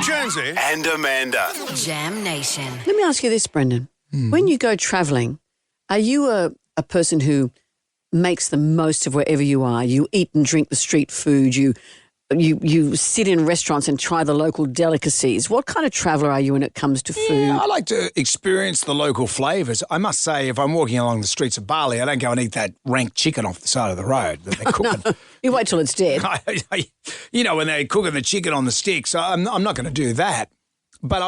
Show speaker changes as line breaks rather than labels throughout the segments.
Jonesy and Amanda.
Jam Nation.
Let me ask you this, Brendan. When you go travelling, are you a person who makes the most of wherever you are? You eat and drink the street food. You sit in restaurants and try the local delicacies. What kind of traveller are you when it comes to food?
Yeah, I like to experience the local flavours. I must say, if I'm walking along the streets of Bali, I don't go and eat that rank chicken off the side of the road that they're cooking.
No, you wait till it's dead.
You know, when they're cooking the chicken on the sticks, I'm not going to do that. But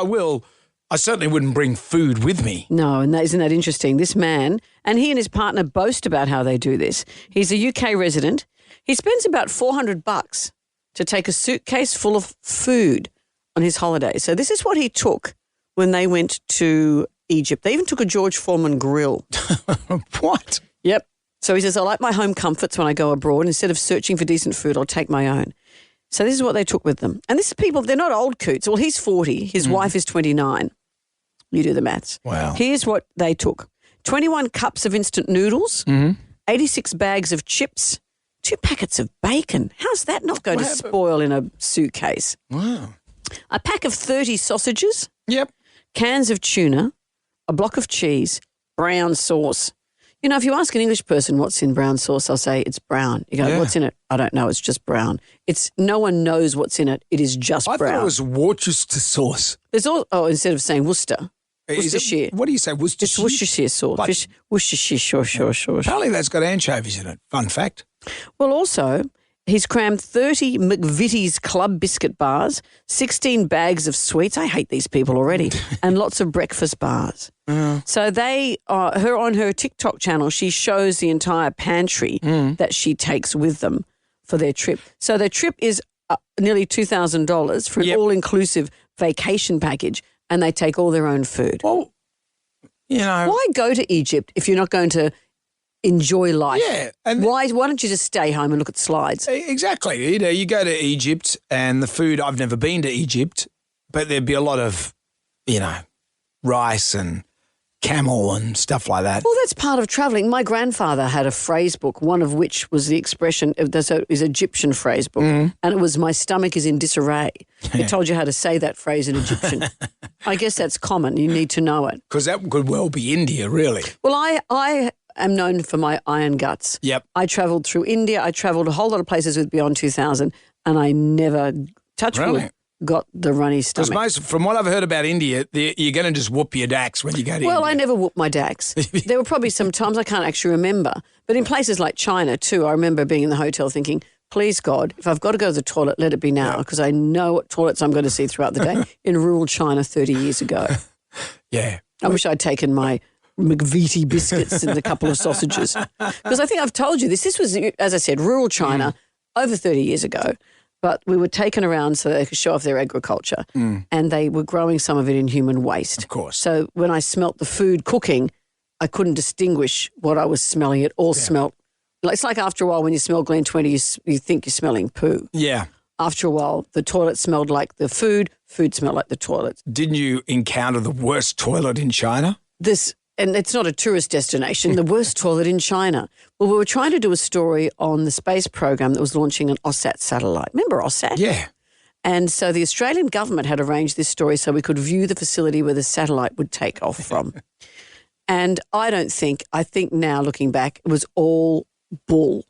I certainly wouldn't bring food with me.
No, and isn't that interesting? This man, and he and his partner boast about how they do this. He's a UK resident. He spends about $400 to take a suitcase full of food on his holiday. So this is what he took when they went to Egypt. They even took a George Foreman grill.
What?
Yep. So he says, I like my home comforts when I go abroad. Instead of searching for decent food, I'll take my own. So this is what they took with them. And this is people, they're not old coots. Well, he's 40. His wife is 29. You do the maths.
Wow.
Here's what they took. 21 cups of instant noodles, 86 bags of chips, 2 packets of bacon. How's that not going to spoil in a suitcase?
Wow.
A pack of 30 sausages.
Yep.
Cans of tuna, a block of cheese, brown sauce. You know, if you ask an English person what's in brown sauce, they'll say it's brown. You go, what's in it? I don't know. It's just brown. No one knows what's in it. It is just brown.
I thought it was Worcester sauce.
There's instead of saying Worcester. Worcestershire.
What do you say? Worcestershire?
It's Worcestershire sauce. Worcestershire, sure.
Apparently that's got anchovies in it. Fun fact.
Well, also, he's crammed 30 McVitie's Club biscuit bars, 16 bags of sweets. I hate these people already. And lots of breakfast bars. So on her TikTok channel, she shows the entire pantry that she takes with them for their trip. So their trip is nearly $2,000 for an all-inclusive vacation package, and they take all their own food.
Well, you know.
Why go to Egypt if you're not going to enjoy life?
Yeah. And
why don't you just stay home and look at slides?
Exactly. You know, you go to Egypt and the food, I've never been to Egypt, but there'd be a lot of, rice and camel and stuff like that.
Well, that's part of travelling. My grandfather had a phrase book, one of which was the expression, there's an Egyptian phrase book, and it was, my stomach is in disarray. It told you how to say that phrase in Egyptian. I guess that's common. You need to know it.
Because that could well be India, really.
Well, I am known for my iron guts.
Yep.
I travelled through India. I travelled a whole lot of places with Beyond 2000, and I never, wood, got the runny stomach.
Because from what I've heard about India, you're going to just whoop your dacks when you go to India.
Well, I never whooped my dacks. There were probably some times I can't actually remember. But in places like China too, I remember being in the hotel thinking, please God, if I've got to go to the toilet, let it be now, because I know what toilets I'm going to see throughout the day in rural China 30 years ago.
Yeah.
I wish I'd taken my McVitie biscuits and a couple of sausages. Because I think I've told you this. This was, as I said, rural China over 30 years ago. But we were taken around so they could show off their agriculture, and they were growing some of it in human waste.
Of course.
So when I smelt the food cooking, I couldn't distinguish what I was smelling. It all smelt. It's like after a while when you smell Glen 20, you think you're smelling poo.
Yeah.
After a while, the toilet smelled like the food smelled like the toilet.
Didn't you encounter the worst toilet in China?
And it's not a tourist destination, the worst toilet in China. Well, we were trying to do a story on the space program that was launching an OSAT satellite. Remember OSAT?
Yeah.
And so the Australian government had arranged this story so we could view the facility where the satellite would take off from. And I think now looking back, it was all bull.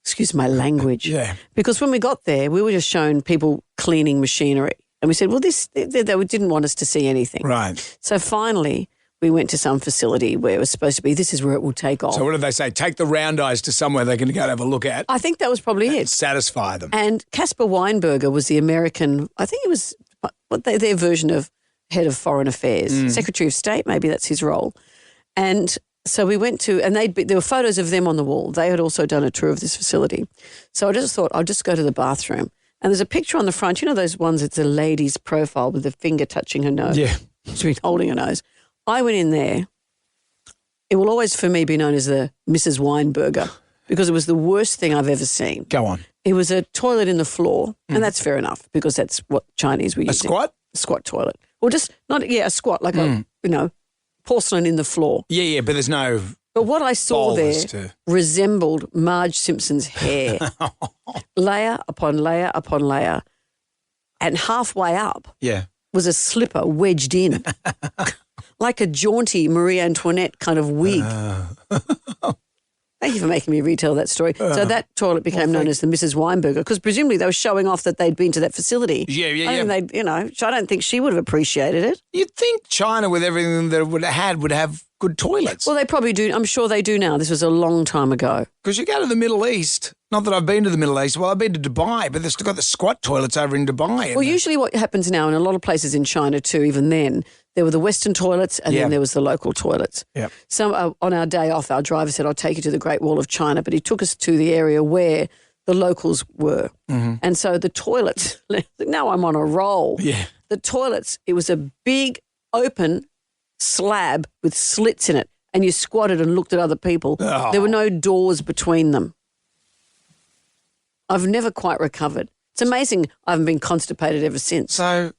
Excuse my language.
Yeah.
Because when we got there, we were just shown people cleaning machinery. And we said, well, they didn't want us to see anything.
Right.
So finally, we went to some facility where it was supposed to be, this is where it will take off.
So what did they say? Take the round eyes to somewhere they're going to go and have a look at.
I think that was probably it.
Satisfy them.
And Caspar Weinberger was the American, I think it was their version of head of foreign affairs, Secretary of State, maybe that's his role. And so we went to, and there were photos of them on the wall. They had also done a tour of this facility. So I just thought, I'll just go to the bathroom. And there's a picture on the front, you know those ones, it's a lady's profile with the finger touching her nose.
Yeah.
She's been holding her nose. I went in there. It will always, for me, be known as the Mrs. Weinberger because it was the worst thing I've ever seen.
Go on.
It was a toilet in the floor, and that's fair enough because that's what Chinese were using.
A squat?
A squat toilet. Or just, a squat, like a, porcelain in the floor.
Yeah, but there's no
But what I saw there
to...
resembled Marge Simpson's hair. Layer upon layer upon layer. and halfway up
Yeah.
was a slipper wedged in, like a jaunty Marie Antoinette kind of wig. Thank you for making me retell that story. So that toilet became known as the Mrs. Weinberger because presumably they were showing off that they'd been to that facility. I don't think she would have appreciated it.
You'd think China, with everything that it would have good toilets.
Well, they probably do. I'm sure they do now. This was a long time ago.
Because you go to the Middle East, not that I've been to the Middle East, well, I've been to Dubai, but they've still got the squat toilets over in Dubai.
Well, usually what happens now in a lot of places in China too, even then, there were the Western toilets and then there was the local toilets.
Yep.
On our day off, our driver said, I'll take you to the Great Wall of China, but he took us to the area where the locals were. Mm-hmm. And so the toilets, now I'm on a roll.
Yeah.
The toilets, it was a big open slab with slits in it, and you squatted and looked at other people.
Oh.
There were no doors between them. I've never quite recovered. It's amazing I haven't been constipated ever since.
So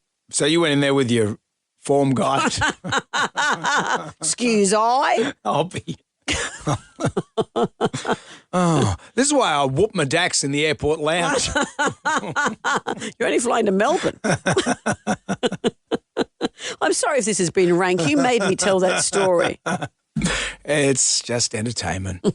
you went in there with your form guide.
Excuse I?
I'll be. This is why I whoop my dacks in the airport lounge.
You're only flying to Melbourne. I'm sorry if this has been rank. You made me tell that story.
It's just entertainment.